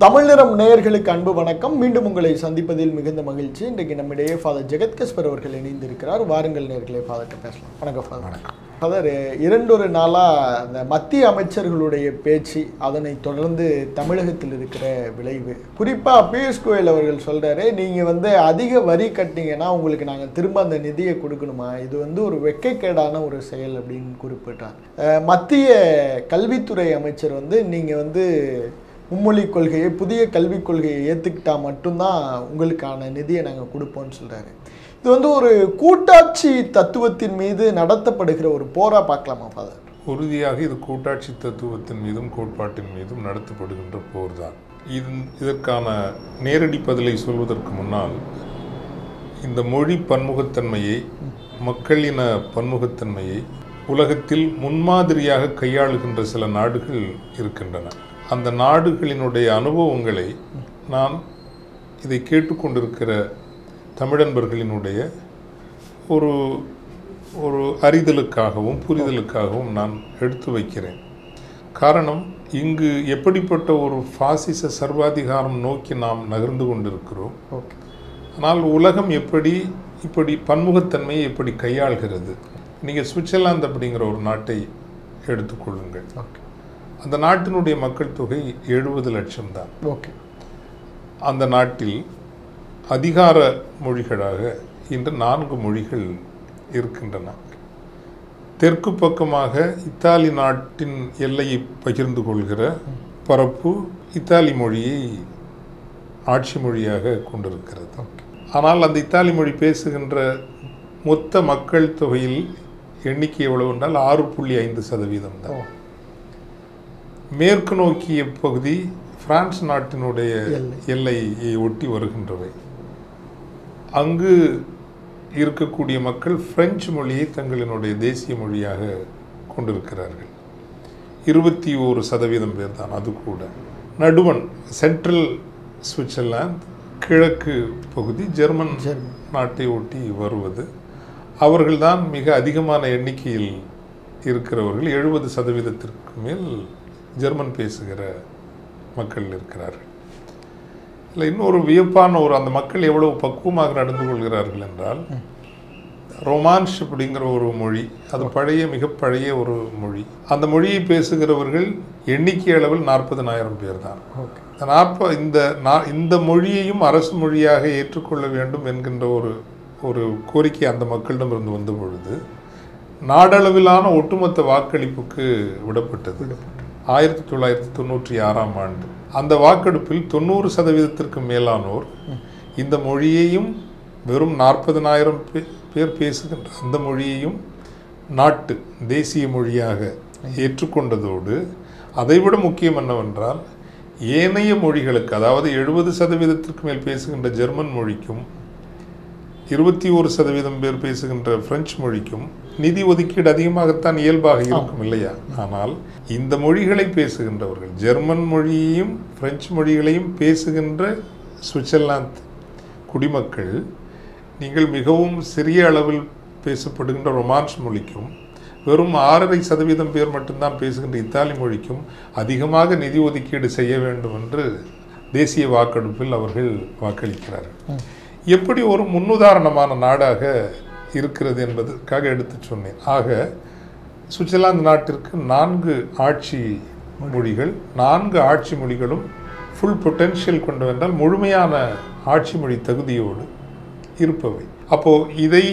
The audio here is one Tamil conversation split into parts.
தமிழ் நிறம் நேயர்களுக்கு அன்பு வணக்கம். மீண்டும் உங்களை சந்திப்பதில் மிகுந்த மகிழ்ச்சி. இன்றைக்கு நம்மிடையே ஃபாதர் ஜெகத்கஸ்பர் அவர்கள் இணைந்திருக்கிறார். வாருங்கள் நேயர்களே, ஃபாதர்கிட்ட பேசலாம். வணக்கம் ஃபாதர். வணக்கம் ஃபாதர், 2 நாளாக இந்த மத்திய அமைச்சர்களுடைய பேச்சு, அதனை தொடர்ந்து தமிழகத்தில் இருக்கிற விளைவு, குறிப்பாக பியூஷ் கோயல் அவர்கள் சொல்கிறாரு, நீங்கள் அதிக வரி கட்டிங்கன்னா உங்களுக்கு நாங்கள் திரும்ப அந்த நிதியை கொடுக்கணுமா, இது ஒரு வெட்கக்கேடான ஒரு செயல் அப்படின்னு குறிப்பிட்டார். மத்திய கல்வித்துறை அமைச்சர் நீங்கள் மும்மொழி கொள்கையை, புதிய கல்விக் கொள்கையை ஏற்றுக்கிட்டா மட்டும்தான் உங்களுக்கான நிதியை நாங்கள் கொடுப்போம்னு சொல்கிறாரு. இது ஒரு கூட்டாட்சி தத்துவத்தின் மீது நடத்தப்படுகிற ஒரு போரா பார்க்கலாமா ஃபாதர்? உறுதியாக இது கூட்டாட்சி தத்துவத்தின் மீதும் கோட்பாட்டின் மீதும் நடத்தப்படுகின்ற போர் தான். இதற்கான நேரடி பதிலை சொல்வதற்கு முன்னால் இந்த மொழி பன்முகத்தன்மையை, மக்களின பன்முகத்தன்மையை உலகத்தில் முன்மாதிரியாக கையாளுகின்ற சில நாடுகள் இருக்கின்றன. அந்த நாடுகளினுடைய அனுபவங்களை நான் இதை கேட்டுக்கொண்டிருக்கிற தமிழன்பர்களினுடைய ஒரு ஒரு அறிதலுக்காகவும் புரிதலுக்காகவும் நான் எடுத்து வைக்கிறேன். காரணம், இங்கு எப்படிப்பட்ட ஒரு பாசிச சர்வாதிகாரம் நோக்கி நாம் நகர்ந்து கொண்டிருக்கிறோம். ஆனால் உலகம் இப்படி பன்முகத்தன்மையை எப்படி கையாள்கிறது. நீங்கள் சுவிட்சர்லாந்து அப்படிங்கிற ஒரு நாட்டை எடுத்துக்கொள்ளுங்கள். அந்த நாட்டினுடைய மக்கள் தொகை 70 லட்சம் தான். அந்த நாட்டில் அதிகார மொழிகளாக இன்று 4 மொழிகள் இருக்கின்றன. தெற்கு பக்கமாக இத்தாலி நாட்டின் எல்லையை பகிர்ந்து கொள்கிற பரப்பு இத்தாலி மொழியை ஆட்சி மொழியாக கொண்டிருக்கிறது. ஆனால் அந்த இத்தாலி மொழி பேசுகின்ற மொத்த மக்கள் தொகையில் எண்ணிக்கை எவ்வளவு என்றால் 6.5% தான். மேற்கு நோக்கிய பகுதி பிரான்ஸ் நாட்டினுடைய எல்லையை ஒட்டி வருகின்றவை. அங்கு இருக்கக்கூடிய மக்கள் பிரெஞ்சு மொழியை தங்களினுடைய தேசிய மொழியாக கொண்டிருக்கிறார்கள். 21% பேர் தான். அது கூட நடுவன் சென்ட்ரல் சுவிட்சர்லாந்து, கிழக்கு பகுதி ஜெர்மன் நாட்டை ஒட்டி வருவது, அவர்கள்தான் மிக அதிகமான எண்ணிக்கையில் இருக்கிறவர்கள். 70%க்கு மேல் ஜெர்மன் பேசுகிற மக்கள் இருக்கிறார்கள். இல்லை, இன்னொரு வியப்பான அந்த மக்கள் எவ்வளவு பக்குவமாக நடந்து கொள்கிறார்கள் என்றால், ரொமான்ஸ் அப்படிங்கிற ஒரு மொழி, அது மிக பழைய ஒரு மொழி. அந்த மொழியை பேசுகிறவர்கள் எண்ணிக்கை அளவில் 40,000 பேர் தான். இந்த மொழியையும் அரசு மொழியாக ஏற்றுக்கொள்ள வேண்டும் என்கின்ற ஒரு கோரிக்கை அந்த மக்களிடமிருந்து வந்த பொழுது நாடளவிலான ஒட்டுமொத்த வாக்களிப்புக்கு விடப்பட்டது. 1996ஆம் ஆண்டு அந்த வாக்கெடுப்பில் 90%க்கு மேலானோர் இந்த மொழியையும், வெறும் 40,000 பேர் பேசுகின்ற அந்த மொழியையும் நாட்டு தேசிய மொழியாக ஏற்றுக்கொண்டதோடு, அதைவிட முக்கியம் என்னவென்றால், ஏனைய மொழிகளுக்கு, அதாவது 70%க்கு மேல் பேசுகின்ற ஜெர்மன் மொழிக்கும் 21% பேர் பேசுகின்ற பிரெஞ்சு மொழிக்கும் நிதி ஒதுக்கீடு அதிகமாகத்தான் இயல்பாக இருக்கும் இல்லையா? ஆனால் இந்த மொழிகளை பேசுகின்றவர்கள், ஜெர்மன் மொழியையும் பிரெஞ்சு மொழிகளையும் பேசுகின்ற சுவிட்சர்லாந்து குடிமக்கள், நீங்கள் மிகவும் சிறிய அளவில் பேசப்படுகின்ற ரொமான்ஸ் மொழிக்கும் வெறும் 6.5% பேர் மட்டும்தான் பேசுகின்ற இத்தாலி மொழிக்கும் அதிகமாக நிதி ஒதுக்கீடு செய்ய வேண்டும் என்று தேசிய வாக்கெடுப்பில் அவர்கள் வாக்களிக்கிறார்கள். எப்படி ஒரு முன்னுதாரணமான நாடாக இருக்கிறது என்பதற்காக எடுத்து சொன்னேன். ஆக சுவிட்சர்லாந்து நாட்டிற்கு 4 ஆட்சி மொழிகள், 4 ஆட்சி மொழிகளும் ஃபுல் பொட்டென்ஷியல் கொண்டவென்றால் முழுமையான ஆட்சி மொழி தகுதியோடு இருப்பவை. அப்போது இதை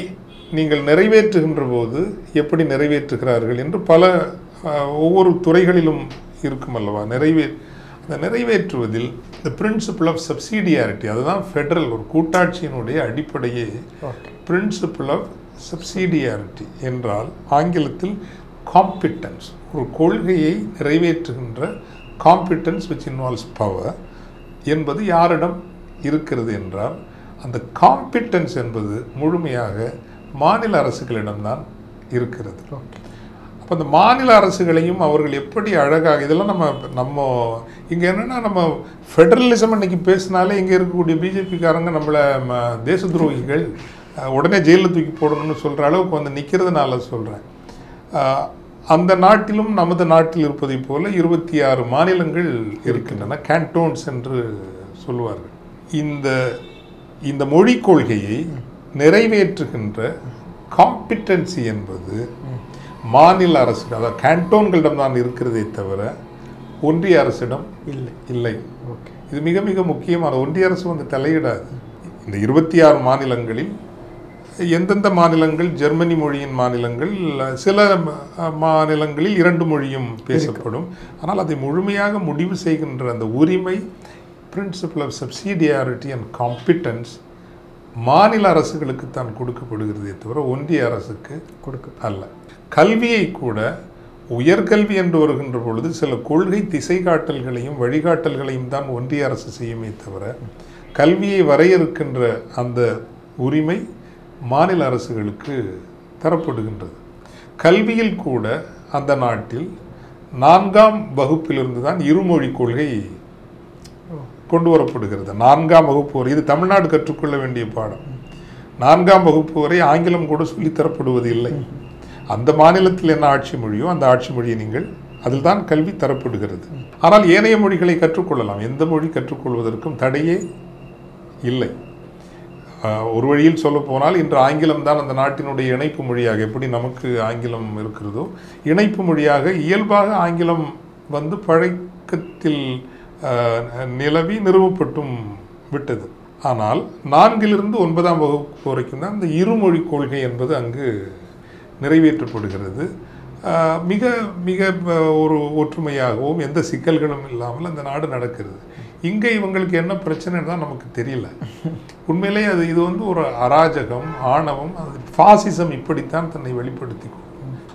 நீங்கள் நிறைவேற்றுகின்ற போது எப்படி நிறைவேற்றுகிறார்கள் என்று ஒவ்வொரு துறைகளிலும் இருக்கும் அல்லவா. அந்த நிறைவேற்றுவதில் இந்த பிரின்சிபிள் ஆஃப் சப்சிடியாரிட்டி, அதுதான் ஃபெடரல் ஒரு கூட்டாட்சியினுடைய அடிப்படையே. பிரின்சிபிள் ஆஃப் சப்சிடியாரிட்டி என்றால் ஆங்கிலத்தில் காம்பிட்டன்ஸ். ஒரு கொள்கையை நிறைவேற்றுகின்ற காம்பிட்டன்ஸ் விச் இன்வால்வ்ஸ் பவர் என்பது யாரிடம் இருக்கிறது என்றால், அந்த காம்பிட்டன்ஸ் என்பது முழுமையாக மாநில அரசுகளிடம்தான் இருக்கிறது. அப்போ அந்த மாநில அரசுகளையும் அவர்கள் எப்படி அழகாக, இதெல்லாம் நம்ம இங்கே என்னென்னா, நம்ம ஃபெடரலிசம் அன்னைக்கு பேசினாலே இங்கே இருக்கக்கூடிய பிஜேபிக்காரங்க நம்மளை தேச துரோகிகள், உடனே ஜெயிலில் தூக்கி போடணும்னு சொல்கிற அளவுக்கு நிற்கிறதுனால சொல்கிறேன். அந்த நாட்டிலும் நமது நாட்டில் இருப்பதை போல 26 மாநிலங்கள் இருக்கின்றன, கேண்டோன்ஸ் என்று சொல்லுவார்கள். இந்த மொழி கொள்கையை நிறைவேற்றுகின்ற காம்பிட்டன்சி என்பது மாநில அரசு, அதாவது கேண்டோன்களிடம் தான் இருக்கிறதே தவிர ஒன்றிய அரசிடம் இல்லை. இது மிக மிக முக்கியமான, ஒன்றிய அரசு வந்து தலையிடாது. இந்த 26 மாநிலங்களில் எந்தெந்த மாநிலங்கள் ஜெர்மனி மொழியின் மாநிலங்கள், சில மாநிலங்களில் 2 மொழியும் பேசப்படும். ஆனால் அதை முழுமையாக முடிவு செய்கின்ற அந்த உரிமை, பிரின்சிபல் ஆஃப் சப்சிடியாரிட்டி அண்ட் காம்பிட்டன்ஸ் மாநில அரசுகளுக்கு தான் கொடுக்கப்படுகிறதே தவிர ஒன்றிய அரசுக்கு அல்ல. கல்வியை கூட உயர்கல்வி என்று வருகின்ற பொழுது சில கொள்கை திசை காட்டல்களையும் வழிகாட்டல்களையும் தான் ஒன்றிய அரசு செய்யுமே தவிர கல்வியை வரையறுக்கின்ற அந்த உரிமை மாநில அரசுகளுக்கு தரப்படுகின்றது. கல்வியில் கூட அந்த நாட்டில் 4ஆம் வகுப்பிலிருந்து தான் இருமொழி கொள்கை கொண்டு வரப்படுகிறது. 4ஆம் வகுப்பு வரை, இது தமிழ்நாடு கற்றுக்கொள்ள வேண்டிய பாடம். 4ஆம் வகுப்பு வரை ஆங்கிலம் கூட சொல்லித்தரப்படுவது இல்லை. அந்த மாநிலத்தில் என்ன ஆட்சி மொழியோ அந்த ஆட்சி மொழியை நீங்கள் அதில் தான் கல்வி தரப்படுகிறது. ஆனால் ஏனைய மொழிகளை கற்றுக்கொள்ளலாம், எந்த மொழி கற்றுக்கொள்வதற்கும் தடையே இல்லை. ஒரு வழியில் சொல்ல போனால் இன்று ஆங்கிலம் தான் அந்த நாட்டினுடைய இணைப்பு மொழியாக, எப்படி நமக்கு ஆங்கிலம் இருக்கிறதோ இணைப்பு மொழியாக இயல்பாக ஆங்கிலம் வந்து பழக்கத்தில் நிலவி நிறுவப்பட்டும் விட்டது. ஆனால் 4லிருந்து 9ஆம் வகுப்பு வரைக்கும் தான் இந்த இருமொழி கொள்கை என்பது அங்கு நிறைவேற்றப்படுகிறது. மிக மிக ஒரு ஒற்றுமையாகவும் எந்த சிக்கல்களும் இல்லாமல் அந்த நாடு நடக்கிறது. இங்கே இவங்களுக்கு என்ன பிரச்சனைன்னு தான் நமக்கு தெரியல. உண்மையிலே இது வந்து ஒரு அராஜகம், ஆணவம், அது ஃபாசிசம் இப்படித்தான் தன்னை வெளிப்படுத்திக்கும்.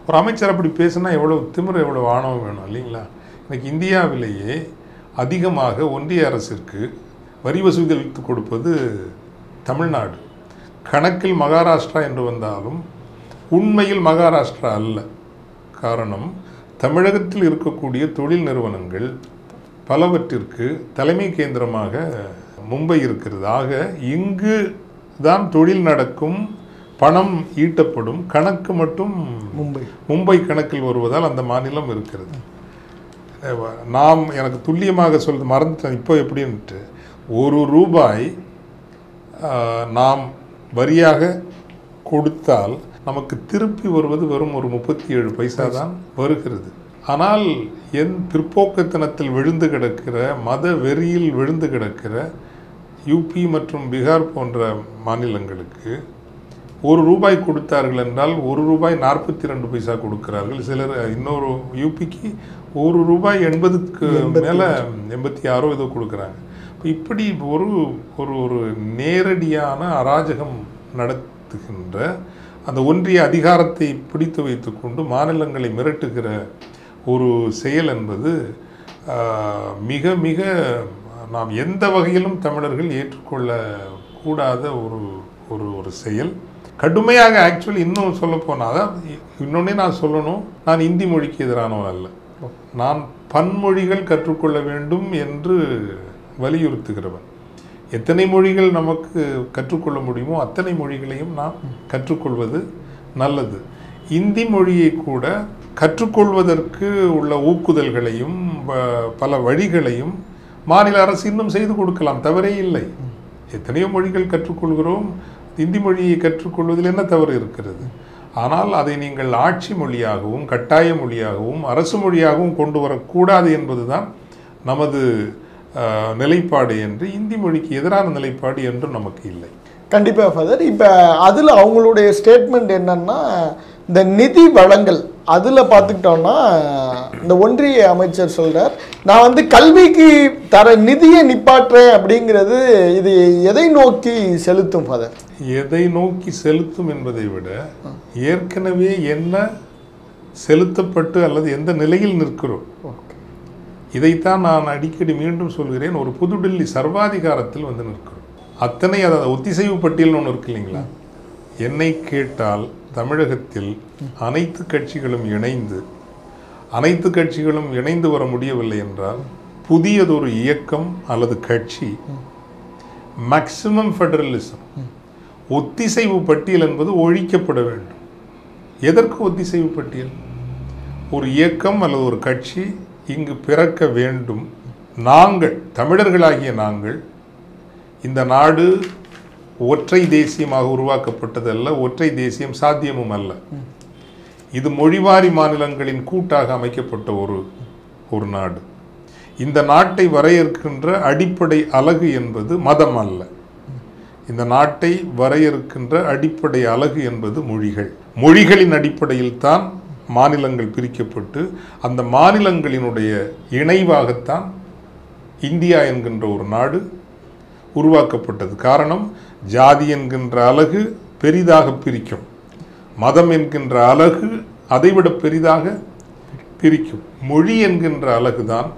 ஒரு அமைச்சர் அப்படி பேசுனா எவ்வளோ திமிரு, எவ்வளோ ஆணவம் வேணும் இல்லைங்களா? இன்னைக்கு இந்தியாவிலேயே அதிகமாக ஒன்றிய அரசிற்கு வரி வசூலித்து கொடுப்பது தமிழ்நாடு. கணக்கில் மகாராஷ்டிரா என்று வந்தாலும் உண்மையில் மகாராஷ்டிரா அல்ல. காரணம், தமிழகத்தில் இருக்கக்கூடிய தொழில் நிறுவனங்கள் பலவற்றிற்கு தலைமை கேந்திரமாக மும்பை இருக்கிறது. ஆக இங்கு தான் தொழில் நடக்கும், பணம் ஈட்டப்படும், கணக்கு மட்டும் மும்பை கணக்கில் வருவதால் அந்த மாநிலம் இருக்கிறது. எனக்கு துல்லியமாக சொல்றது மறந்துட்டேன் இப்போ எப்படின்ட்டு, ₹1 நாம் வரியாக கொடுத்தால் நமக்கு திருப்பி வருவது வெறும் ஒரு 37 பைசா தான் வருகிறது. ஆனால் பிற்போக்குத்தனத்தில் விழுந்து கிடக்கிற, மத வெறியில் விழுந்து கிடக்கிற யூபி மற்றும் பீகார் போன்ற மாநிலங்களுக்கு ₹1 கொடுத்தார்கள் என்றால் ₹1.42 பைசா கொடுக்கிறார்கள். சிலர் இன்னொரு யூபிக்கு ₹1 80க்கு மேலே 86 ஏதோ கொடுக்குறாங்க. இப்படி ஒரு ஒரு நேரடியான அராஜகம் நடத்துகின்ற அந்த ஒன்றிய அதிகாரத்தை பிடித்து வைத்துக்கொண்டு மாநிலங்களை மிரட்டுகிற ஒரு செயல் என்பது மிக மிக நாம் எந்த வகையிலும் தமிழர்கள் ஏற்றுக்கொள்ளக்கூடாத ஒரு செயல். கடுமையாக ஆக்சுவலி இன்னும் சொல்ல போனால், இன்னொன்னே நான் சொல்லணும், நான் இந்தி மொழிக்கு எதிரானவன் அல்ல. நான் பன்மொழிகள் கற்றுக்கொள்ள வேண்டும் என்று வலியுறுத்துகிறவன். எத்தனை மொழிகள் நமக்கு கற்றுக்கொள்ள முடியுமோ அத்தனை மொழிகளையும் நாம் கற்றுக்கொள்வது நல்லது. இந்தி மொழியை கூட கற்றுக்கொள்வதற்கு உள்ள ஊக்குதல்களையும் பல வழிகளையும் மாநில அரசு இன்னும் செய்து கொடுக்கலாம், தவறே இல்லை. எத்தனையோ மொழிகள் கற்றுக்கொள்கிறோம், இந்தி மொழியை கற்றுக்கொள்வதில் என்ன தவறு இருக்கிறது? ஆனால் அதை நீங்கள் ஆட்சி மொழியாகவும் கட்டாய மொழியாகவும் அரசு மொழியாகவும் கொண்டு வரக்கூடாது என்பதுதான் நமது நிலைப்பாடு என்று. இந்தி மொழிக்கு எதிரான நிலைப்பாடு என்று நமக்கு இல்லை. கண்டிப்பாக ஃபாதர். இப்போ அதில் அவங்களுடைய ஸ்டேட்மெண்ட் என்னன்னா, இந்த நிதி வழங்கல் அதில் பார்த்துக்கிட்டோம்னா இந்த ஒன்றிய அமைச்சர் சொல்கிறார், நான் வந்து கல்விக்கு தர நிதியை நிப்பாட்டுறேன் அப்படிங்கிறது. இது எதை நோக்கி செலுத்தும் ஃபாதர்? எதை நோக்கி செலுத்தும் என்பதை விட ஏற்கனவே என்ன செலுத்தப்பட்டு அல்லது எந்த நிலையில் நிற்கிறோம், இதைத்தான் நான் அடிக்கடி மீண்டும் சொல்கிறேன். ஒரு புதுடில்லி சர்வாதிகாரத்தில் வந்து நிற்கிறோம். அத்தனை அதாவது ஒத்திசைவு பட்டியல்னு ஒன்று இருக்கு இல்லைங்களா? என்னை கேட்டால் தமிழகத்தில் அனைத்து கட்சிகளும் இணைந்து வர முடியவில்லை என்றால் புதியதொரு இயக்கம் அல்லது கட்சி, மேக்சிமம் ஃபெடரலிசம், ஒத்திசைவு பட்டியல் என்பது ஒழிக்கப்பட வேண்டும். எதற்கு ஒத்திசைவு பட்டியல்? ஒரு இயக்கம் அல்லது ஒரு கட்சி இங்கு பிறக்க வேண்டும். நாங்கள் தமிழர்களாகிய நாங்கள், இந்த நாடு ஒற்றை தேசியமாக உருவாக்கப்பட்டதல்ல, ஒற்றை தேசியம் சாத்தியமும் அல்ல. இது மொழிவாரி மாநிலங்களின் கூட்டாக அமைக்கப்பட்ட ஒரு நாடு. இந்த நாட்டை வரையறுக்கின்ற அடிப்படை அலகு என்பது மதம் அல்ல. இந்த நாட்டை வரையறுக்கின்ற அடிப்படை அலகு என்பது மொழிகள். மொழிகளின் அடிப்படையில் தான் மாநிலங்கள் பிரிக்கப்பட்டு அந்த மாநிலங்களினுடைய இணைவாகத்தான் இந்தியா என்கின்ற ஒரு நாடு உருவாக்கப்பட்டது. காரணம், ஜாதி என்கின்ற அலகு பெரிதாக பிரிக்கும், மதம் என்கின்ற அலகு அதைவிட பெரிதாக பிரிக்கும். மொழி என்கின்ற அலகுதான்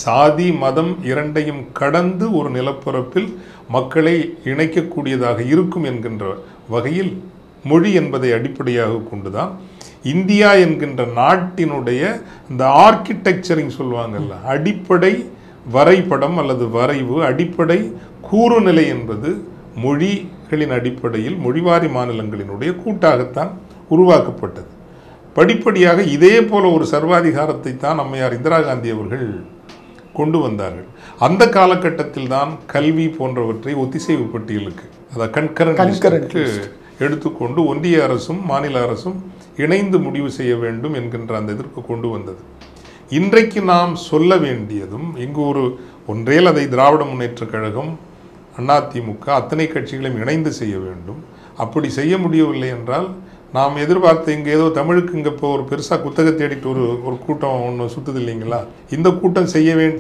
சாதி மதம் இரண்டையும் கடந்து ஒரு நிலப்பரப்பில் மக்களை இணைக்கக்கூடியதாக இருக்கும் என்கின்ற வகையில் மொழி என்பதை அடிப்படையாக கொண்டுதான் இந்தியா என்கின்ற நாட்டினுடைய இந்த ஆர்கிடெக்சரிங் சொல்லுவாங்கல்ல, அடிப்படை வரைபடம் அல்லது வரைவு, அடிப்படை கூறுநிலை என்பது மொழிகளின் அடிப்படையில் மொழிவாரி மாநிலங்களினுடைய கூட்டாகத்தான் உருவாக்கப்பட்டது. படிப்படியாக இதே போல ஒரு சர்வாதிகாரத்தை தான் அம்மையார் இந்திரா காந்தி அவர்கள் கொண்டு வந்தார்கள். அந்த காலகட்டத்தில் தான் கல்வி போன்றவற்றை ஒத்திசைவு பட்டியலுக்கு, அதாவது கண்கரண்ட் எடுத்துக்கொண்டு ஒன்றிய அரசும் மாநில அரசும் இணைந்து முடிவு செய்ய வேண்டும் என்கின்ற அந்த இதற்கு கொண்டு வந்தது. இன்றைக்கு நாம் சொல்ல வேண்டியதும், இங்கு ஒன்றேல் அதை திராவிட முன்னேற்றக் கழகம், அதிமுக அத்தனை கட்சிகளையும் இணைந்து செய்ய வேண்டும். அப்படி செய்ய முடியவில்லை என்றால் நாம் எதிர்பார்த்த இங்கே ஏதோ தமிழுக்கு இங்கே இப்போ ஒரு பெருசாக குத்தகை தேடிட்டு ஒரு கூட்டம் ஒன்று சுற்றுது இல்லைங்களா, இந்த கூட்டம்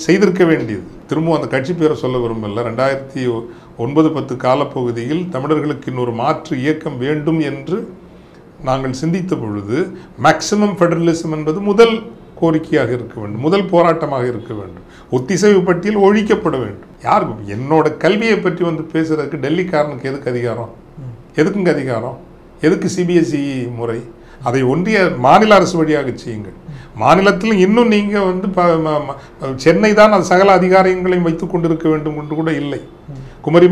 செய்திருக்க வேண்டியது. திரும்பவும் அந்த கட்சி பேரை சொல்ல விரும்பல. 2009-10 காலப்பகுதியில் தமிழர்களுக்கு இன்னொரு மாற்று இயக்கம் வேண்டும் என்று நாங்கள் சிந்தித்த பொழுது மேக்சிமம் ஃபெடரலிசம் என்பது முதல் கோரிக்கையாக இருக்க வேண்டும், முதல் போராட்டமாக இருக்க வேண்டும். ஒத்திசைவு பட்டியல் ஒழிக்கப்பட வேண்டும். யாருக்கும் என்னோட கல்வியை பற்றி வந்து பேசுறதுக்கு டெல்லிக்காரனுக்கு எதுக்கு அதிகாரம்? எதுக்குங்க அதிகாரம்? எதுக்கு சிபிஎஸ்இ முறை? அதை ஒன்றிய மாநில அரசு வழியாக செய்யுங்கள். மாநிலத்தில் இன்னும் நீங்கள் வந்து சென்னை தான் அது சகல அதிகாரங்களையும் வைத்துக் கொண்டிருக்க வேண்டும் என்று கூட இல்லை. குமரி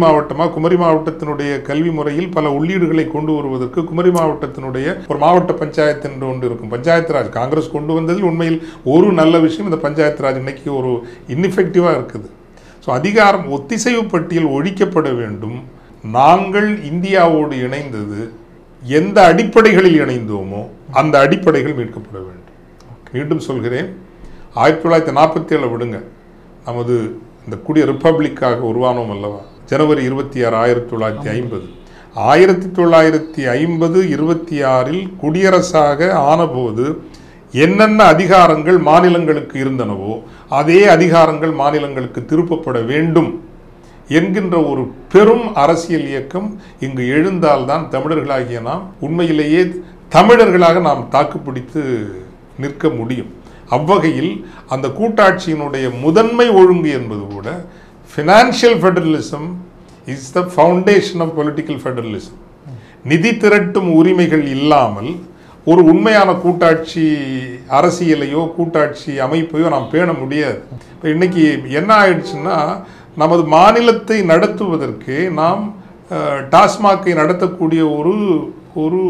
மாவட்டத்தினுடைய கல்வி முறையில் பல உள்ளீடுகளை கொண்டு வருவதற்கு குமரி மாவட்டத்தினுடைய ஒரு மாவட்ட பஞ்சாயத்து என்று ஒன்று இருக்கும். பஞ்சாயத்து ராஜ் காங்கிரஸ் கொண்டு வந்ததில் உண்மையில் ஒரு நல்ல விஷயம் இந்த பஞ்சாயத்து ராஜ் இன்னைக்கு ஒரு இன்எஃபெக்டிவாக இருக்குது. ஸோ அதிகாரம் ஒத்திசைவு பட்டியல் ஒழிக்கப்பட வேண்டும். நாங்கள் இந்தியாவோடு இணைந்தது எந்த அடிப்படைகளில் இணைந்தோமோ அந்த அடிப்படைகள் மீட்கப்பட வேண்டும். மீண்டும் சொல்கிறேன், 1947 விடுங்க, நமது இந்த கூடிய ரிப்பப்ளிக்காக உருவானோம் அல்லவா, ஜனவரி 26, 1950. 1950-26 குடியரசாக ஆனபோது என்னென்ன அதிகாரங்கள் மாநிலங்களுக்கு இருந்தனவோ அதே அதிகாரங்கள் மாநிலங்களுக்கு திருப்பப்பட வேண்டும் என்கின்ற ஒரு பெரும் அரசியல் இயக்கம் இங்கு எழுந்தால்தான் தமிழர்களாகிய நாம் உண்மையிலேயே தமிழர்களாக நாம் தாக்குப்பிடித்து நிற்க முடியும். அவ்வகையில் அந்த கூட்டாட்சியினுடைய முதன்மை ஒழுங்கு என்பது கூட financial federalism is the foundation of political federalism. நிதி திரட்டும் உரிமைகள் இல்லாமல் ஒரு உண்மையான கூட்டாட்சி அரசியலையோ கூட்டாட்சி அமைப்பையோ நாம் பேண முடியாது. இப்போ இன்னைக்கு என்ன ஆயிடுச்சுன்னா, நமது மாநிலத்தை நடத்துவதற்கு நாம் டாஸ்மாகை நடத்தக்கூடிய ஒரு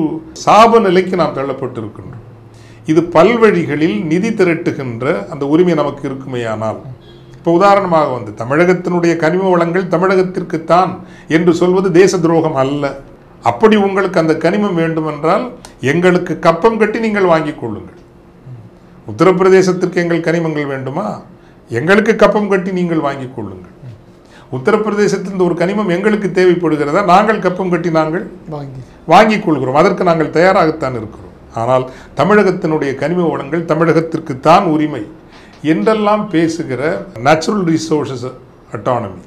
சாப நிலைக்கு நாம் தள்ளப்பட்டிருக்கின்றோம். இது பல்வழிகளில் நிதி திரட்டுகின்ற அந்த உரிமை நமக்கு இருக்குமேயானால், இப்போ உதாரணமாக வந்து தமிழகத்தினுடைய கனிம வளங்கள் தமிழகத்திற்குத்தான் என்று சொல்வது தேச துரோகம் அல்ல. அப்படி உங்களுக்கு அந்த கனிமம் வேண்டுமென்றால் எங்களுக்கு கப்பம் கட்டி நீங்கள் வாங்கிக் கொள்ளுங்கள். உத்தரப்பிரதேசத்திற்கு எங்கள் கனிமங்கள் வேண்டுமா, எங்களுக்கு கப்பம் கட்டி நீங்கள் வாங்கிக் கொள்ளுங்கள். உத்தரப்பிரதேசத்திலிருந்து ஒரு கனிமம் எங்களுக்கு தேவைப்படுகிறதா, நாங்கள் கப்பம் கட்டி நாங்கள் வாங்கிக் கொள்கிறோம். அதற்கு நாங்கள் தயாராகத்தான் இருக்கிறோம். ஆனால் தமிழகத்தினுடைய கனிம வளங்கள் தமிழகத்திற்குத்தான் உரிமை என்றெல்லாம் பேசுகிற natural resources autonomy,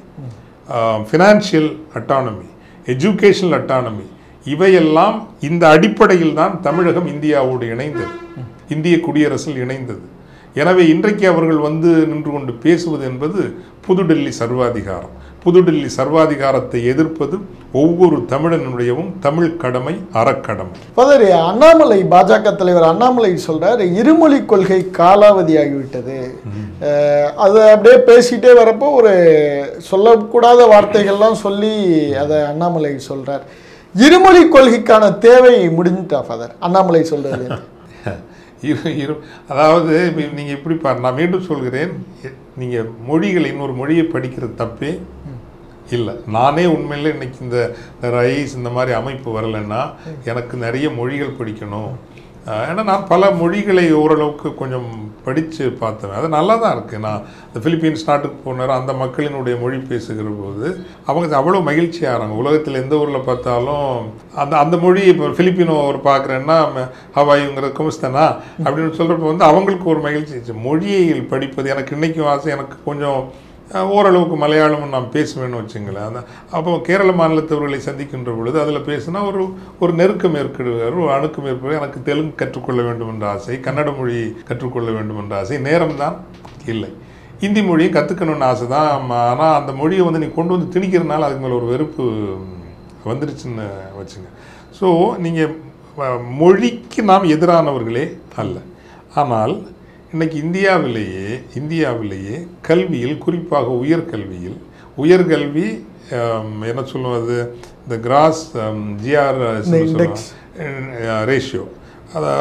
financial autonomy, educational autonomy, இவையெல்லாம் இந்த அடிப்படையில் தான் தமிழகம் இந்தியாவோடு இணைந்தது, இந்திய குடியரசில் இணைந்தது. எனவே இன்றைக்கு அவர்கள் வந்து நின்று கொண்டு பேசுவது என்பது புதுடெல்லி சர்வாதிகாரம். புதுடெல்லி சர்வாதிகாரத்தை எதிர்ப்பது ஒவ்வொரு தமிழனுடையவும் தமிழ் கடமை, அறக்கடமை. அண்ணாமலை, பாஜக தலைவர் அண்ணாமலை சொல்றார், இருமொழி கொள்கை காலாவதி ஆகிவிட்டது. அதை அப்படியே பேசிட்டே வரப்போ ஒரு சொல்லக்கூடாத வார்த்தைகள்லாம் சொல்லி அதை அண்ணாமலை சொல்றார். இருமொழி கொள்கைக்கான தேவை முடிஞ்சுட்டா ஃபாதர்? அண்ணாமலை சொல்றது அதாவது நீங்கள் இப்படி நான் மீண்டும் சொல்கிறேன், நீங்கள் மொழிகளை இன்னொரு மொழியை படிக்கிறது தப்பே இல்லை. நானே உண்மையில் இன்னைக்கு இந்த ரைஸ் இந்த மாதிரி அமைப்பு வரலைன்னா எனக்கு நிறைய மொழிகள் படிக்கணும். ஏன்னா நான் பல மொழிகளை ஓரளவுக்கு கொஞ்சம் படித்து பார்த்தேன். அது நல்லா தான் இருக்குது. நான் இந்த பிலிப்பீன்ஸ் நாட்டுக்கு போனார், அந்த மக்களினுடைய மொழி பேசுகிற போது அவங்க அவ்வளோ மகிழ்ச்சி ஆகிறாங்க. உலகத்தில் எந்த ஊரில் பார்த்தாலும் அந்த மொழி இப்போ பிலிப்பினோ ஒரு பார்க்குறேன்னா ஹவாய்ங்கிற குமிஸ்தானா அப்படின்னு சொல்கிறப்ப வந்து அவங்களுக்கு ஒரு மகிழ்ச்சி. மொழியை படிப்பது எனக்கு இன்றைக்கும் ஆசை. எனக்கு கொஞ்சம் ஓரளவுக்கு மலையாளமும் நாம் பேசுவேன்னு வச்சுங்களேன். அந்த அப்போ கேரள மாநிலத்தவர்களை சந்திக்கின்ற பொழுது அதில் பேசுனா ஒரு நெருக்கம் ஏற்படுவார், ஒரு அணுக்கம் ஏற்படுவார். எனக்கு தெலுங்கு கற்றுக்கொள்ள வேண்டும் என்ற ஆசை, கன்னட மொழி கற்றுக்கொள்ள வேண்டும் என்ற ஆசை, நேரம்தான் இல்லை. ஹிந்தி மொழியை கற்றுக்கணும்னு ஆசை தான். ஆனால் அந்த மொழியை வந்து நீ கொண்டு வந்து திணிக்கிறதுனால அதுக்கு மேலே ஒரு வெறுப்பு வந்துருச்சுன்னு வச்சுங்க. ஸோ நீங்கள் மொழிக்கு நாம் எதிரானவர்களே அல்ல. ஆனால் இன்றைக்கி இந்தியாவிலேயே கல்வியில், குறிப்பாக உயர்கல்வி என்ன சொல்லுவது, இந்த கிராஸ் ஜிஆர் ரேஷியோ, அதை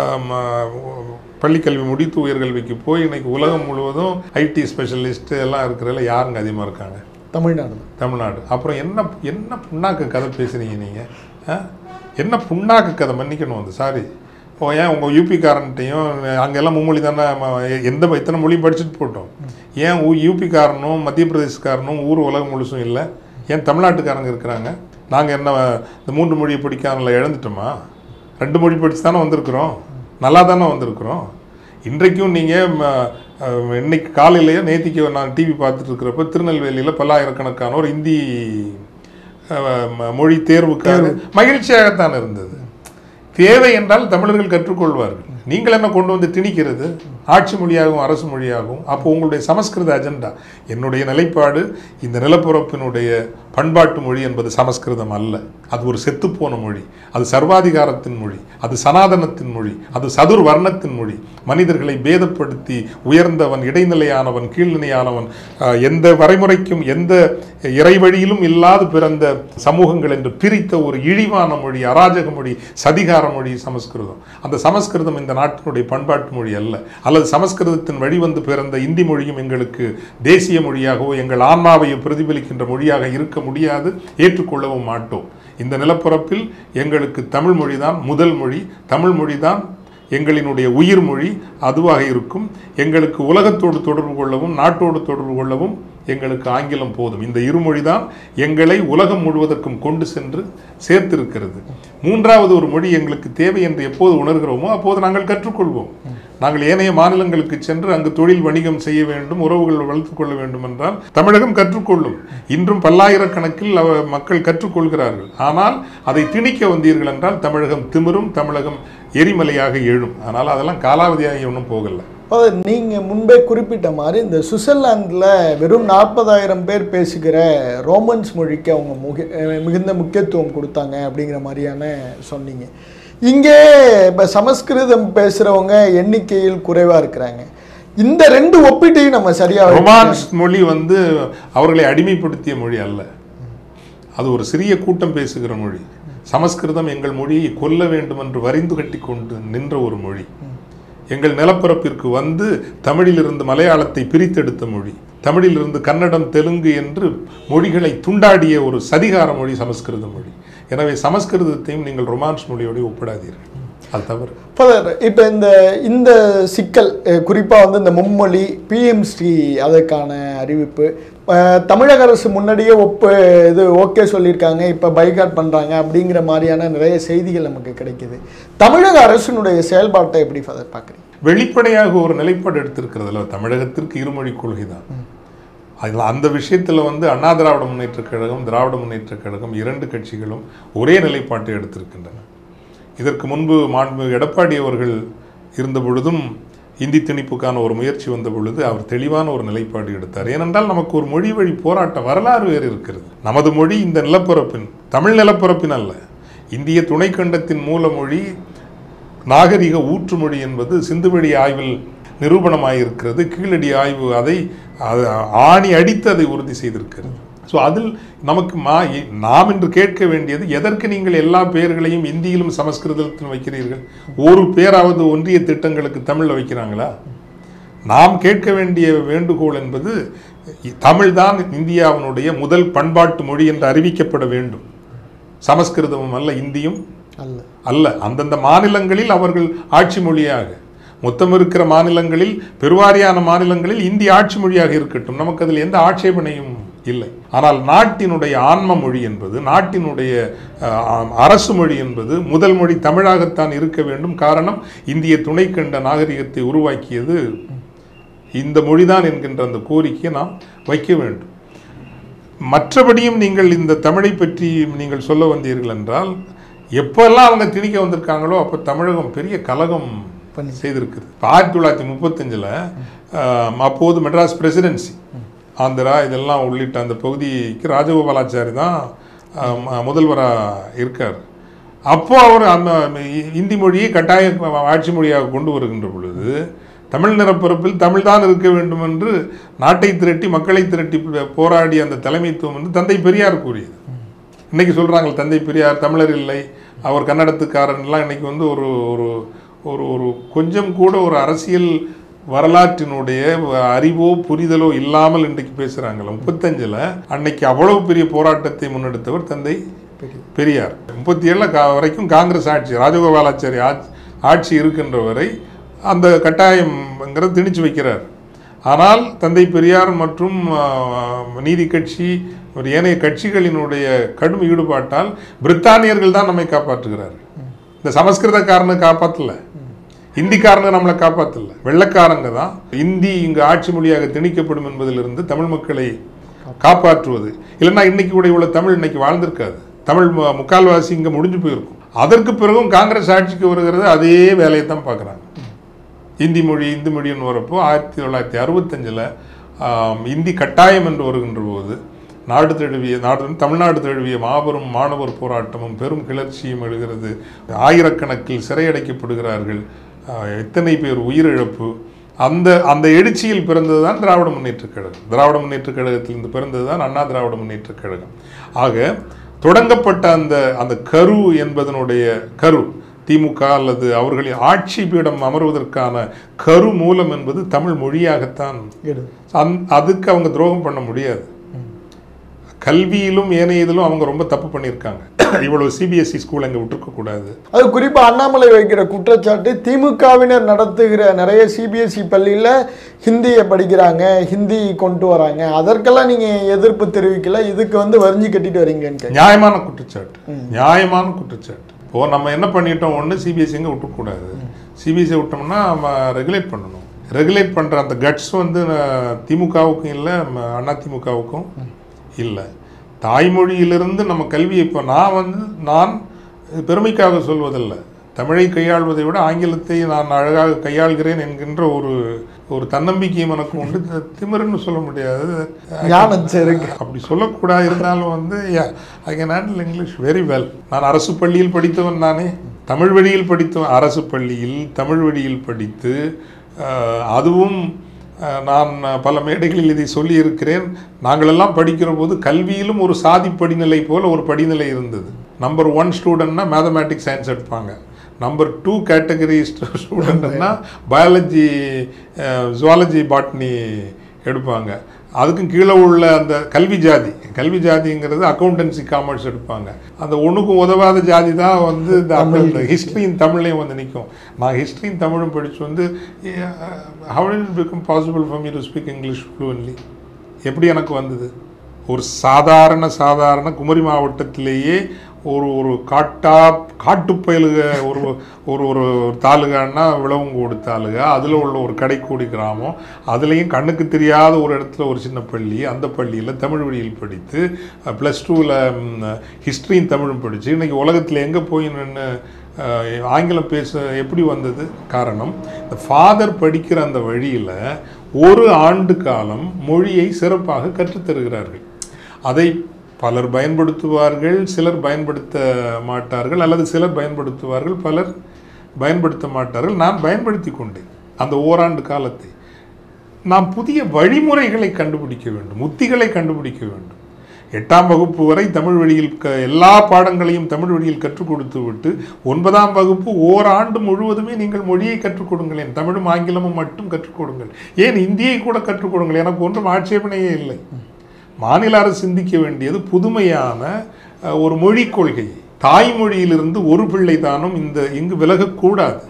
பள்ளிக்கல்வி முடித்து உயர்கல்விக்கு போய் இன்றைக்கி உலகம் முழுவதும் ஐடி ஸ்பெஷலிஸ்ட்டு எல்லாம் இருக்கிறதுல யாருங்க அதிகமாக இருக்காங்க? தமிழ்நாடு. அப்புறம் என்ன புண்ணாக்கு கதை பேசுகிறீங்க நீங்கள்? என்ன புண்ணாக்கு கதை, மன்னிக்கணும் வந்து, சாரி. ஏன் உங்கள் யூபிக்காரன்ட்டையும் அங்கெல்லாம் மும்மொழி தானே, இத்தனை மொழியும் படிச்சுட்டு போட்டோம். ஏன் யூபிக்காரனும் மத்திய பிரதேசக்காரனும் உலகம் முழுசும் இல்லை? ஏன் தமிழ்நாட்டுக்காரங்க இருக்கிறாங்க? நாங்கள் என்ன இந்த 3 மொழியை படிக்காமல இழந்துட்டோமா? 2 மொழி படித்து தானே வந்திருக்கிறோம், நல்லா தானே வந்திருக்கிறோம். இன்றைக்கும் நீங்கள் இன்னைக்கு காலையிலேயே நேத்திக்கு நான் டிவி பார்த்துட்டு இருக்கிறப்ப திருநெல்வேலியில் பல்லாயிரக்கணக்கானோர் இந்தி மொழி தேர்வுக்காக மகிழ்ச்சியாகத்தான் இருந்தது. தேவை என்றால் தமிழர்கள் கற்றுக்கொள்வார்கள். நீங்கள் என்ன கொண்டு வந்து திணிக்கிறது? ஆட்சி மொழியாகவும் அரசு மொழியாகவும். அப்போ உங்களுடைய சமஸ்கிருத அஜெண்டா. என்னுடைய நிலைப்பாடு, இந்த நிலப்பரப்பினுடைய பண்பாட்டு மொழி என்பது சமஸ்கிருதம் அல்ல. அது ஒரு செத்துப்போன மொழி, அது சர்வாதிகாரத்தின் மொழி, அது சனாதனத்தின் மொழி, அது சதுர் வர்ணத்தின் மொழி. மனிதர்களை பேதப்படுத்தி உயர்ந்தவன், இடைநிலையானவன், கீழ்நிலையானவன், எந்த வரைமுறைக்கும் எந்த இறைவழியிலும் இல்லாது பிறந்த சமூகங்கள் என்று பிரித்த ஒரு இழிவான மொழி, அராஜக மொழி, சதிகார மொழி சமஸ்கிருதம். அந்த சமஸ்கிருதம் இந்த நாட்டினுடைய பண்பாட்டு மொழி அல்ல. அல்லது சமஸ்கிருதத்தின் வழிவந்து பிறந்த இந்தி மொழியும் எங்களுக்கு தேசிய மொழியாகவோ எங்கள் ஆன்மாவை பிரதிபலிக்கின்ற மொழியாக இருக்க முடியாது, ஏற்றுக்கொள்ளவும் மாட்டோம். இந்த நிலப்பரப்பில் எங்களுக்கு தமிழ் மொழிதான் முதல் மொழி. தமிழ் மொழிதான் எங்களினுடைய உயிர் மொழி. அதுவாக இருக்கும். எங்களுக்கு உலகத்தோடு தொடர்பு கொள்ளவும் நாட்டோடு தொடர்பு கொள்ளவும் எங்களுக்கு ஆங்கிலம் போதும். இந்த இருமொழி தான் எங்களை உலகம் முழுவதற்கும் கொண்டு சென்று சேர்த்திருக்கிறது. 3வது ஒரு மொழி எங்களுக்கு தேவை என்று எப்போது உணர்கிறோமோ அப்போது நாங்கள் கற்றுக்கொள்வோம். நாங்கள் ஏனைய மாநிலங்களுக்கு சென்று அங்கு தொழில் வணிகம் செய்ய வேண்டும், உறவுகள் வளர்த்துக் கொள்ள வேண்டும் என்றால் தமிழகம் கற்றுக்கொள்ளும். இன்றும் பல்லாயிரக்கணக்கில் மக்கள் கற்றுக்கொள்கிறார்கள். ஆனால் அதை திணிக்க வந்தீர்கள் என்றால் தமிழகம் திமிரும், தமிழகம் எரிமலையாக எழும். ஆனால் அதெல்லாம் காலாவதியாக ஒன்றும் போகலை. நீங்கள் முன்பே குறிப்பிட்ட மாதிரி இந்த சுவிட்சர்லாந்தில் வெறும் 40,000 பேர் பேசுகிற ரோமன்ஸ் மொழிக்கு அவங்க மிகுந்த முக்கியத்துவம் கொடுத்தாங்க அப்படிங்கிற மாதிரியான சொன்னீங்க. இங்கே இப்போ சமஸ்கிருதம் பேசுகிறவங்க எண்ணிக்கையில் குறைவாக இருக்கிறாங்க. இந்த 2 ஒப்பீட்டையும் நம்ம சரியாக, ரொமான்ஸ் மொழி வந்து அவர்களை அடிமைப்படுத்திய மொழி அல்ல, அது ஒரு சிறிய கூட்டம் பேசுகிற மொழி. சமஸ்கிருதம் எங்கள் மொழியை கொல்ல வேண்டும் என்று வரிந்து கட்டி கொண்டு நின்ற ஒரு மொழி. எங்கள் நிலப்பரப்பிற்கு வந்து தமிழிலிருந்து மலையாளத்தை பிரித்தெடுத்த மொழி, தமிழிலிருந்து கன்னடம், தெலுங்கு என்று மொழிகளை துண்டாடிய ஒரு சதிகார மொழி சமஸ்கிருத மொழி. எனவே சமஸ்கிருதத்தையும் நீங்கள் ரொமான்ஸ் மொழியோடு ஒப்பிடாதீர்கள், அது தவறு. இப்போ இந்த சிக்கல் குறிப்பாக வந்து இந்த மும்மொழி பிஎம்ஸ்டி அதற்கான அறிவிப்பு தமிழக அரசு முன்னாடியே ஓகே சொல்லியிருக்காங்க, இப்போ பைகாட் பண்ணுறாங்க அப்படிங்கிற மாதிரியான நிறைய செய்திகள் நமக்கு கிடைக்குது. தமிழக அரசினுடைய செயல்பாட்டை எப்படி ஃபாதர் பார்க்குறீங்க? வெளிப்படையாக ஒரு நிலைப்பாடு எடுத்திருக்கிறதுல தமிழகத்திற்கு இருமொழி கொள்கை தான். அதில் அந்த விஷயத்தில் வந்து அண்ணா திராவிட முன்னேற்றக் கழகம், திராவிட முன்னேற்றக் கழகம் 2 கட்சிகளும் ஒரே நிலைப்பாட்டை எடுத்திருக்கின்றன. இதற்கு முன்பு மாண்புமிகு எடப்பாடி அவர்கள் இருந்த பொழுதும் இந்தி திணிப்புக்கான ஒரு முயற்சி வந்த பொழுது அவர் தெளிவான ஒரு நிலைப்பாடு எடுத்தார். ஏனென்றால் நமக்கு ஒரு மொழி வழி போராட்ட வரலாறு வேறு இருக்கிறது. நமது மொழி இந்த நிலப்பரப்பின், தமிழ் நிலப்பரப்பின் அல்ல, இந்திய துணைக்கண்டத்தின் மூல மொழி, நாகரிக ஊற்றுமொழி என்பது சிந்துவெளி ஆய்வில் நிரூபணமாயிருக்கிறது. கீழடி ஆய்வு அதை ஆணி அடித்து அதை உறுதி செய்திருக்கிறது. ஸோ அதில் நமக்கு நாம் இன்று கேட்க வேண்டியது, எதற்கு நீங்கள் எல்லா பெயர்களையும் இந்தியிலும் சமஸ்கிருதத்திலும் வைக்கிறீர்கள்? ஒரு பேராவது ஒன்றிய திட்டங்களுக்கு தமிழில் வைக்கிறாங்களா? நாம் கேட்க வேண்டிய வேண்டுகோள் என்பது, தமிழ்தான் இந்தியாவினுடைய முதல் பண்பாட்டு மொழி என்று அறிவிக்கப்பட வேண்டும். சமஸ்கிருதமும் அல்ல, இந்தியும் அல்ல. அந்தந்த மாநிலங்களில் அவர்கள் ஆட்சி மொழியாக, மொத்தம் இருக்கிற மாநிலங்களில் பெருவாரியான மாநிலங்களில் இந்தி ஆட்சி மொழியாக இருக்கட்டும், நமக்கு அதில் எந்த ஆட்சேபனையும் இல்லை. ஆனால் நாட்டினுடைய ஆன்ம மொழி என்பது, நாட்டினுடைய அரசு மொழி என்பது முதல் மொழி தமிழாகத்தான் இருக்க வேண்டும். காரணம், இந்திய துணைக்கண்ட நாகரிகத்தை உருவாக்கியது இந்த மொழிதான் என்கின்ற அந்த கோரிக்கையை நாம் வைக்க வேண்டும். மற்றபடியும் நீங்கள் இந்த தமிழை பற்றி நீங்கள் சொல்ல வந்தீர்கள் என்றால், எப்பெல்லாம் அவங்க திணிக்க வந்திருக்காங்களோ அப்போ தமிழகம் பெரிய கலகம் செய்திருக்குது. இப்போ 1935 அப்போது மெட்ராஸ் பிரசிடென்சி, ஆந்திரா இதெல்லாம் உள்ளிட்ட அந்த பகுதிக்கு ராஜகோபாலாச்சாரி தான் முதல்வராக இருக்கார். அப்போ அவர் அந்த இந்தி மொழியை கட்டாய ஆட்சி மொழியாக கொண்டு வருகின்ற பொழுது, தமிழ் நிலப்பரப்பில் தமிழ் தான் இருக்க வேண்டும் என்று நாட்டை திரட்டி மக்களை திரட்டி போராடிய அந்த தலைமைத்துவம் வந்து தந்தை பெரியார் கூறியது. இன்னைக்கு சொல்கிறாங்க தந்தை பெரியார் தமிழர் இல்லை, அவர் கன்னடத்துக்காரன்லாம் இன்னைக்கு வந்து ஒரு ஒரு ஒரு கொஞ்சம் கூட ஒரு அரசியல் வரலாற்றினுடைய அறிவோ புரிதலோ இல்லாமல் இன்றைக்கு பேசுகிறாங்கள. 35 அன்னைக்கு அவ்வளவு பெரிய போராட்டத்தை முன்னெடுத்தவர் தந்தை பெரியார். 37 வரைக்கும் காங்கிரஸ் ஆட்சி, ராஜகோபாலாச்சாரி ஆட்சி இருக்கின்ற வரை அந்த கட்டாயம்ங்கிறத திணிச்சு வைக்கிறார். ஆனால் தந்தை பெரியார் மற்றும் நீதி கட்சி ஏனைய கட்சிகளினுடைய கடும் ஈடுபாட்டால் பிரித்தானியர்கள் தான் நம்மை காப்பாற்றுகிறார்கள். இந்த சமஸ்கிருதக்காரனை காப்பாற்றல, இந்திக்காரங்க நம்மளை காப்பாற்றல, வெள்ளைக்காரங்க தான் இந்தி இங்கு ஆட்சி மொழியாக திணிக்கப்படும் என்பதிலிருந்து தமிழ் மக்களை காப்பாற்றுவது. இல்லைன்னா இன்னைக்கு கூட இவ்வளோ தமிழ் இன்னைக்கு வாழ்ந்திருக்காது. தமிழ் முக்கால்வாசி இங்கே முடிஞ்சு போயிருக்கும். அதற்கு பிறகும் காங்கிரஸ் ஆட்சிக்கு வருகிறது, அதே வேலையை தான் பார்க்குறாங்க. இந்தி மொழின்னு வரப்போ 1965 இந்தி கட்டாயம் என்று வருகின்ற போது தமிழ்நாடு தழுவிய மாபெரும் மாணவர் போராட்டமும் பெரும் கிளர்ச்சியும் எழுகிறது. ஆயிரக்கணக்கில் சிறையடைக்கப்படுகிறார்கள், எத்தனை பேர் உயிரிழப்பு. அந்த எழுச்சியில் பிறந்தது தான் திராவிட முன்னேற்றக் கழகம். திராவிட முன்னேற்றக் கழகத்திலிருந்து பிறந்தது தான் அண்ணா திராவிட முன்னேற்றக் கழகம். ஆக தொடங்கப்பட்ட அந்த கரு என்பதனுடைய கரு திமுக அல்லது அவர்களின் ஆட்சி பீடம் அமர்வதற்கான கரு மூலம் என்பது தமிழ் மொழியாகத்தான். அதுக்கு அவங்க துரோகம் பண்ண முடியாது. கல்வியிலும் ஏனையதிலும் அவங்க ரொம்ப தப்பு பண்ணியிருக்காங்க. இவ்வளவு சிபிஎஸ்இ ஸ்கூல் அங்கே விட்டுருக்க கூடாது. அது குறிப்பாக அண்ணாமலை வைக்கிற குற்றச்சாட்டு, திமுகவினர் நடத்துகிற நிறைய சிபிஎஸ்இ பள்ளியில் ஹிந்தியை படிக்கிறாங்க, ஹிந்தி கொண்டு வராங்க, அதற்கெல்லாம் நீங்கள் எதிர்ப்பு தெரிவிக்கல, இதுக்கு வந்து வரிஞ்சு கட்டிட்டு வரீங்கன்னு. நியாயமான குற்றச்சாட்டு. இப்போ நம்ம என்ன பண்ணிட்டோம், ஒன்று சிபிஎஸ்சிங்க விட்டுக்கூடாது. சிபிஎஸ்சி விட்டோம்னா நம்ம ரெகுலேட் பண்ணணும். ரெகுலேட் பண்ணுற அந்த கட்ஸ் வந்து திமுகவுக்கும் இல்லை, அதிமுகவுக்கும் இல்லை. தாய்மொழியிலிருந்து நம்ம கல்வியை, இப்போ நான் பெருமைக்காக சொல்வதில்லை, தமிழை கையாள்வதை விட ஆங்கிலத்தை நான் அழகாக கையாள்கிறேன் என்கின்ற ஒரு தன்னம்பிக்கையும் எனக்கு உண்டு. திமிருன்னு சொல்ல முடியாது, அப்படி சொல்லக்கூடாது. இருந்தாலும் வந்து I can handle English very well. நான் அரசு பள்ளியில் படித்தவன், நானே தமிழ் வழியில் படித்தவன். அரசு பள்ளியில் தமிழ் வழியில் படித்து, அதுவும் நான் பல மேடைகளில் இதை சொல்லியிருக்கிறேன். நாங்களெல்லாம் படிக்கிற போது கல்வியிலும் ஒரு சாதி படிநிலை போல் ஒரு படிநிலை இருந்தது. நம்பர் 1 ஸ்டூடெண்ட்னா மேத்தமேட்டிக்ஸ் சயின்ஸ் எடுப்பாங்க. நம்பர் 2 கேட்டகரி ஸ்டூடெண்ட்னா பயாலஜி, ஜுவாலஜி, பாட்னி எடுப்பாங்க. அதுக்கும் கீழே உள்ள அந்த கல்வி ஜாதிங்கிறது அக்கௌண்டன்சி, காமர்ஸ் எடுப்பாங்க. அந்த ஒன்றுக்கும் உதவாத ஜாதி தான் வந்து இந்த ஹிஸ்ட்ரியின் தமிழையும் வந்து நிற்கும். நான் ஹிஸ்ட்ரியின் தமிழும் படித்து வந்து how did it become possible for me to speak English fluently? எப்படி எனக்கு வந்தது? ஒரு சாதாரண குமரி மாவட்டத்திலேயே ஒரு காட்டுப்பயலுக ஒரு தாலுகான்னா விளவங்கோடு தாலுகா, அதில் உள்ள ஒரு கடைக்கூடி கிராமம், அதுலேயும் கண்ணுக்கு தெரியாத ஒரு இடத்துல ஒரு சின்ன பள்ளி. அந்த பள்ளியில் தமிழ் வழியில் படித்து +2 ஹிஸ்ட்ரியும் தமிழும் படித்து இன்றைக்கி உலகத்தில் எங்கே போய் நின்று ஆங்கிலம் பேச எப்படி வந்தது? காரணம், இந்த ஃபாதர் படிக்கிற அந்த வழியில் ஒரு ஆண்டு காலம் மொழியை சிறப்பாக கற்றுத்தருகிறார்கள். அதை பலர் பயன்படுத்துவார்கள், சிலர் பயன்படுத்த மாட்டார்கள், அல்லது சிலர் பயன்படுத்துவார்கள், பலர் பயன்படுத்த மாட்டார்கள். நான் பயன்படுத்தி கொண்டேன் அந்த ஓராண்டு காலத்தை. நாம் புதிய வழிமுறைகளை கண்டுபிடிக்க வேண்டும், உத்திகளை கண்டுபிடிக்க வேண்டும். 8ஆம் வகுப்பு வரை தமிழ் வழியில் எல்லா பாடங்களையும் தமிழ் வழியில் கற்றுக் கொடுத்து விட்டு 9ஆம் வகுப்பு ஓராண்டு முழுவதுமே நீங்கள் மொழியை கற்றுக் கொடுங்களேன், தமிழும் ஆங்கிலமும் மட்டும் கற்றுக் கொடுங்கள், ஏன் இந்தியை கூட கற்றுக் கொடுங்கள், எனக்கு ஒன்றும் ஆட்சேபனையே இல்லை. மாநில அரசு சிந்திக்க வேண்டியது புதுமையான ஒரு மொழிக் கொள்கை. தாய்மொழியிலிருந்து ஒரு பிள்ளை தானும் இங்கு விலகக்கூடாது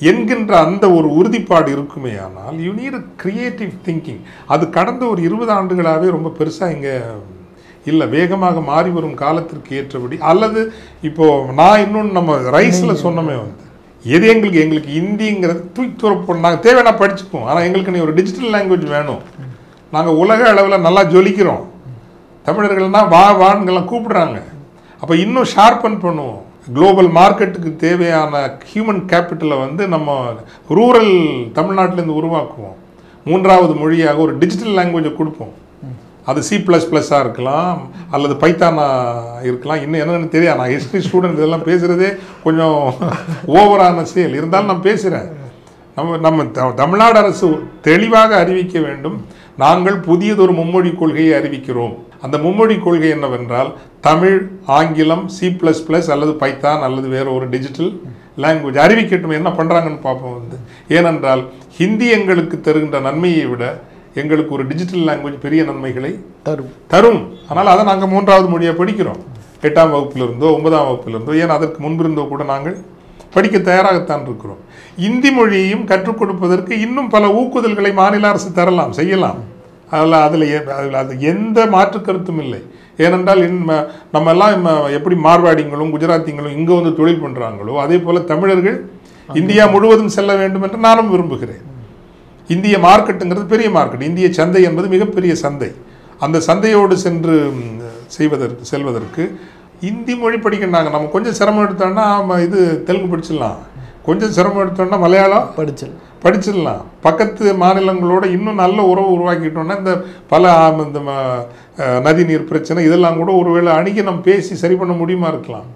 என்கின்ற அந்த ஒரு உறுதிப்பாடு இருக்குமே. ஆனால் யூ நீட் கிரியேட்டிவ் திங்கிங். அது கடந்த ஒரு 20 ஆண்டுகளாகவே ரொம்ப பெருசாக இங்கே இல்லை. வேகமாக மாறி வரும் காலத்திற்கு ஏற்றபடி, அல்லது இப்போது நான் இன்னொன்று நம்ம ரைஸில் சொன்னமே எது எங்களுக்கு இந்திங்கிறது தூக்கி தூரப்போம். நாங்கள் தேவையான படிச்சுப்போம், ஆனால் எங்களுக்கு நீ ஒரு டிஜிட்டல் லாங்குவேஜ் வேணும். நாங்கள் உலக அளவில் நல்லா ஜொலிக்கிறோம், தமிழர்கள்னால் வான்கள்லாம் கூப்பிடுறாங்க. அப்போ இன்னும் ஷார்பன் பண்ணுவோம். குளோபல் மார்க்கெட்டுக்கு தேவையான ஹியூமன் கேபிட்டலை நம்ம ரூரல் தமிழ்நாட்டிலேருந்து உருவாக்குவோம். 3வது மொழியாக ஒரு டிஜிட்டல் லாங்குவேஜை கொடுப்போம். அது C++ஆக இருக்கலாம், அல்லது பைத்தானாக இருக்கலாம், இன்னும் என்னென்னு தெரியாது. நான் ஹிஸ்ட்ரி ஸ்டூடெண்ட், இதெல்லாம் பேசுகிறதே கொஞ்சம் ஓவரான செயல். இருந்தாலும் நான் பேசுகிறேன். நம்ம தமிழ்நாடு அரசு தெளிவாக அறிவிக்க வேண்டும், நாங்கள் புதியதொரு மும்மொழி கொள்கையை அறிவிக்கிறோம். அந்த மும்மொழி கொள்கை என்னவென்றால் தமிழ், ஆங்கிலம், C++ அல்லது பைத்தான் அல்லது வேறு ஒரு டிஜிட்டல் லாங்குவேஜ் அறிவிக்கட்டும். என்ன பண்ணுறாங்கன்னு பார்ப்போம். ஏனென்றால் ஹிந்தி எங்களுக்கு தருகின்ற நன்மையை விட எங்களுக்கு ஒரு டிஜிட்டல் லாங்குவேஜ் பெரிய நன்மைகளை தரும். ஆனால் அதை நாங்கள் 3வது மொழியை படிக்கிறோம். 8ஆம் வகுப்பிலிருந்தோ 9ஆம் வகுப்பிலிருந்தோ, ஏன் அதற்கு முன்பிருந்தோ கூட நாங்கள் படிக்க தயாராகத்தான் இருக்கிறோம். இந்தி மொழியையும் கற்றுக் கொடுப்பதற்கு இன்னும் பல ஊக்குதல்களை மாநில அரசு தரலாம், செய்யலாம். அதில் அது எந்த மாற்று கருத்தும் இல்லை. ஏனென்றால் நம்ம எல்லாம் எப்படி மார்வாடிங்களும் குஜராத்திங்களும் இங்கே தொழில் பண்ணுறாங்களோ, அதே போல் தமிழர்கள் இந்தியா முழுவதும் செல்ல வேண்டும் என்று நானும் விரும்புகிறேன். இந்திய மார்க்கெட்டுங்கிறது பெரிய மார்க்கெட். இந்திய சந்தை என்பது மிகப்பெரிய சந்தை. அந்த சந்தையோடு செல்வதற்கு இந்தி மொழி படிக்கிறாங்க. நம்ம கொஞ்சம் சிரமம் எடுத்தோம்னா இது தெலுங்கு படிச்சிடலாம், கொஞ்சம் சிரமம் எடுத்தோம்னா மலையாளம் படிச்சிடலாம். பக்கத்து மாநிலங்களோட இன்னும் நல்ல உறவு உருவாக்கிட்டோம்னா இந்த பல இந்த நதி நீர் பிரச்சனை இதெல்லாம் கூட ஒருவேளை அணுகி நம்ம பேசி சரி பண்ண முடியுமா இருக்கலாம்.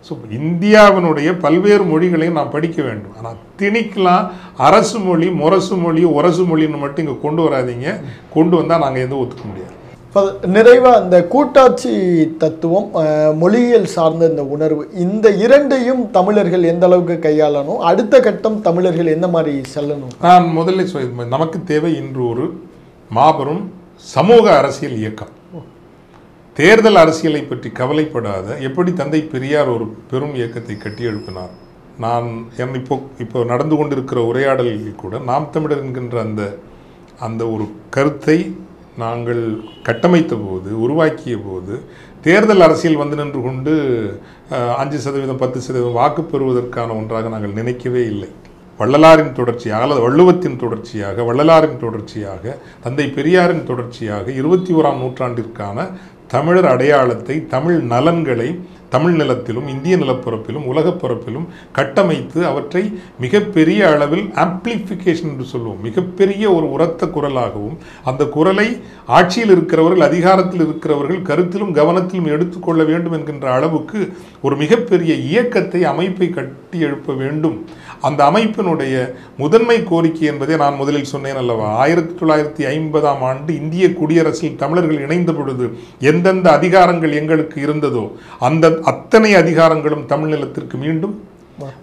ஸோ இந்தியாவினுடைய பல்வேறு மொழிகளையும் நாம் படிக்க வேண்டும். ஆனால் திணிக்கலாம் அரசு மொழி, முரசு மொழி, உரசு மொழின்னு மட்டும் இங்கே கொண்டு வராதிங்க. கொண்டு வந்தால் நாங்கள் எதுவும் ஒத்துக்க முடியாது. நிறைவாக இந்த கூட்டாட்சி தத்துவம், மொழியியல் சார்ந்த இந்த உணர்வு, இந்த இரண்டையும் தமிழர்கள் எந்த அளவுக்கு கையாளணும், அடுத்த கட்டம் தமிழர்கள் எந்த மாதிரி செல்லணும்? நான் முதல்ல நமக்கு தேவை இன்று ஒரு மாபெரும் சமூக அரசியல் இயக்கம். தேர்தல் அரசியலை பற்றி கவலைப்படாத, எப்படி தந்தை பெரியார் ஒரு பெரும் இயக்கத்தை கட்டி எழுப்பினார். நான் இப்போ நடந்து கொண்டிருக்கிற உரையாடலில் கூட நாம் தமிழர் என்கின்ற அந்த ஒரு கருத்தை நாங்கள் கட்டமைத்த போது, உருவாக்கிய போது, தேர்தல் அரசியல் நின்று கொண்டு 5% 10% வாக்கு பெறுவதற்கான ஒன்றாக நாங்கள் நினைக்கவே இல்லை. வள்ளலாரின் தொடர்ச்சியாக அல்லது வள்ளுவத்தின் தொடர்ச்சியாக, வள்ளலாரின் தொடர்ச்சியாக, தந்தை பெரியாரின் தொடர்ச்சியாக 21ஆம் நூற்றாண்டிற்கான தமிழர் அடையாளத்தை, தமிழ் நலன்களை தமிழ் நிலத்திலும் இந்திய நிலப்பரப்பிலும் உலகப்பரப்பிலும் கட்டமைத்து அவற்றை மிகப்பெரிய அளவில் ஆம்பிளிஃபிகேஷன் என்று சொல்லுவோம், மிகப்பெரிய ஒரு உரத்த குரலாகவும், அந்த குரலை ஆட்சியில் இருக்கிறவர்கள், அதிகாரத்தில் இருக்கிறவர்கள் கருத்திலும் கவனத்திலும் எடுத்துக்கொள்ள வேண்டும் என்கின்ற அளவுக்கு ஒரு மிகப்பெரிய இயக்கத்தை, அமைப்பை கட்டி எழுப்ப வேண்டும். அந்த அமைப்பினுடைய முதன்மை கோரிக்கை என்பதை நான் முதலில் சொன்னேன் அல்லவா, 1950ஆம் ஆண்டு இந்திய குடியரசில் தமிழர்கள் இணைந்த பொழுது எந்தெந்த அதிகாரங்கள் எங்களுக்கு இருந்ததோ அந்த அத்தனை அதிகாரங்களும் தமிழ் நிலத்திற்கு மீண்டும்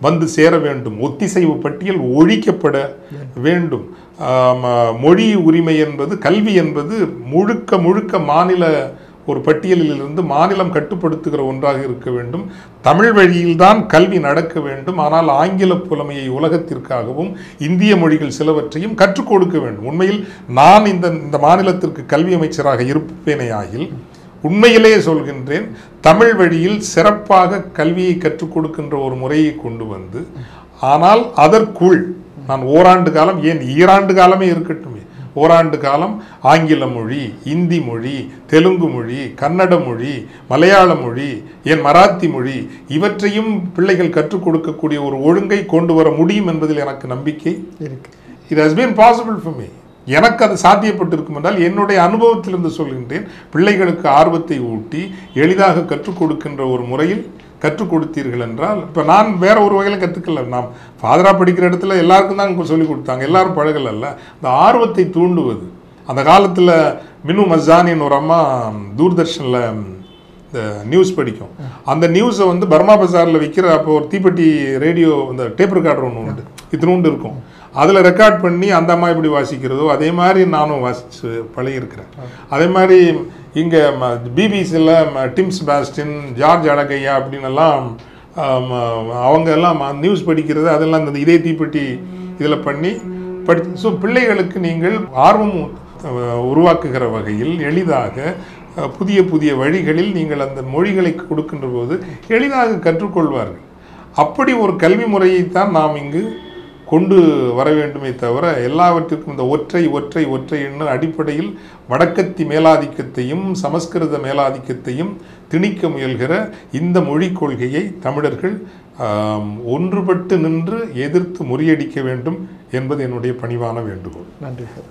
வந்து சேர வேண்டும். ஒத்திசைவு பட்டியல் ஒழிக்கப்பட வேண்டும். மொழி உரிமை என்பது, கல்வி என்பது முழுக்க முழுக்க மாநில ஒரு பட்டியலிலிருந்து மாநிலம் கட்டுப்படுத்துகிற ஒன்றாக இருக்க வேண்டும். தமிழ் வழியில்தான் கல்வி நடக்க வேண்டும். ஆனால் ஆங்கில புலமையை உலகத்திற்காகவும் இந்திய மொழிகள் சிலவற்றையும் கற்றுக் கொடுக்க வேண்டும். உண்மையில் நான் இந்த மாநிலத்திற்கு கல்வி அமைச்சராக இருப்பேனேயாகில் உண்மையிலேயே சொல்கின்றேன், தமிழ் வழியில் சிறப்பாக கல்வியை கற்றுக் கொடுக்கின்ற ஒரு முறையை கொண்டு வந்து, ஆனால் அதற்குள் நான் ஓராண்டு காலம், ஏன் ஈராண்டு காலமே இருக்கட்டுமே, ஓராண்டு காலம் ஆங்கில மொழி, இந்தி மொழி, தெலுங்கு மொழி, கன்னட மொழி, மலையாள மொழி, ஏன் மராத்தி மொழி, இவற்றையும் பிள்ளைகள் கற்றுக் கொடுக்கக்கூடிய ஒரு ஒழுங்கை கொண்டு வர முடியும் என்பதில் எனக்கு நம்பிக்கை இருக்கு. It has been possible for me. எனக்கு அது சாத்தியப்பட்டிருக்கும் என்றால் என்னுடைய அனுபவத்திலிருந்து சொல்கின்றேன். பிள்ளைகளுக்கு ஆர்வத்தை ஊட்டி எளிதாக கற்றுக் கொடுக்கின்ற ஒரு முறையில் கற்றுக் கொடுத்தீர்கள் என்றால், இப்போ நான் வேற ஒரு வகையில் கற்றுக்கல, நாம் ஃபாதரா படிக்கிற இடத்துல எல்லாருக்கும் தான் சொல்லிக் கொடுத்தாங்க, எல்லாரும் பழகல. அந்த ஆர்வத்தை தூண்டுவது, அந்த காலத்தில் மினு மஸ்தானின்னு ஒரு அம்மா தூர்தர்ஷனில் இந்த நியூஸ் படிக்கும். அந்த நியூஸை வந்து பர்மா பஜாரில் விற்கிற அப்போ ஒரு தீப்பெட்டி ரேடியோ இந்த டேப் ரெக்கார்டர் ஒன்று உண்டு, இத்தினூண்டு இருக்கும். அதில் ரெக்கார்ட் பண்ணி அந்த அம்மா எப்படி வாசிக்கிறதோ அதே மாதிரி நானும் வாசித்து பழகியிருக்கிறேன். அதே மாதிரி இங்கே பிபிசியில் டிம் செபாஸ்டியன், ஜார்ஜ் அழகையா அப்படின்னு எல்லாம் அவங்க எல்லாம் நியூஸ் படிக்கிறது அதெல்லாம் இந்த இதே தீப்பெட்டி இதில் பண்ணி ஸோ பிள்ளைகளுக்கு நீங்கள் ஆர்வம் உருவாக்குகிற வகையில் எளிதாக புதிய புதிய வழிகளில் நீங்கள் அந்த மொழிகளை கொடுக்கின்ற போது எளிதாக கற்றுக்கொள்வார்கள். அப்படி ஒரு கல்வி முறையைத்தான் நாம் இங்கு கொண்டு வர வேண்டுமே தவிர எல்லாவற்றிற்கும் இந்த ஒற்றை ஒற்றை ஒற்றை என்ற அடிப்படையில் வடக்கத்தி மேலாதிக்கத்தையும் சமஸ்கிருத மேலாதிக்கத்தையும் திணிக்க முயல்கிற இந்த மொழிக் கொள்கையை தமிழர்கள் ஒன்றுபட்டு நின்று எதிர்த்து முறியடிக்க வேண்டும் என்பது என்னுடைய பணிவான வேண்டுகோள். நன்றி சார்.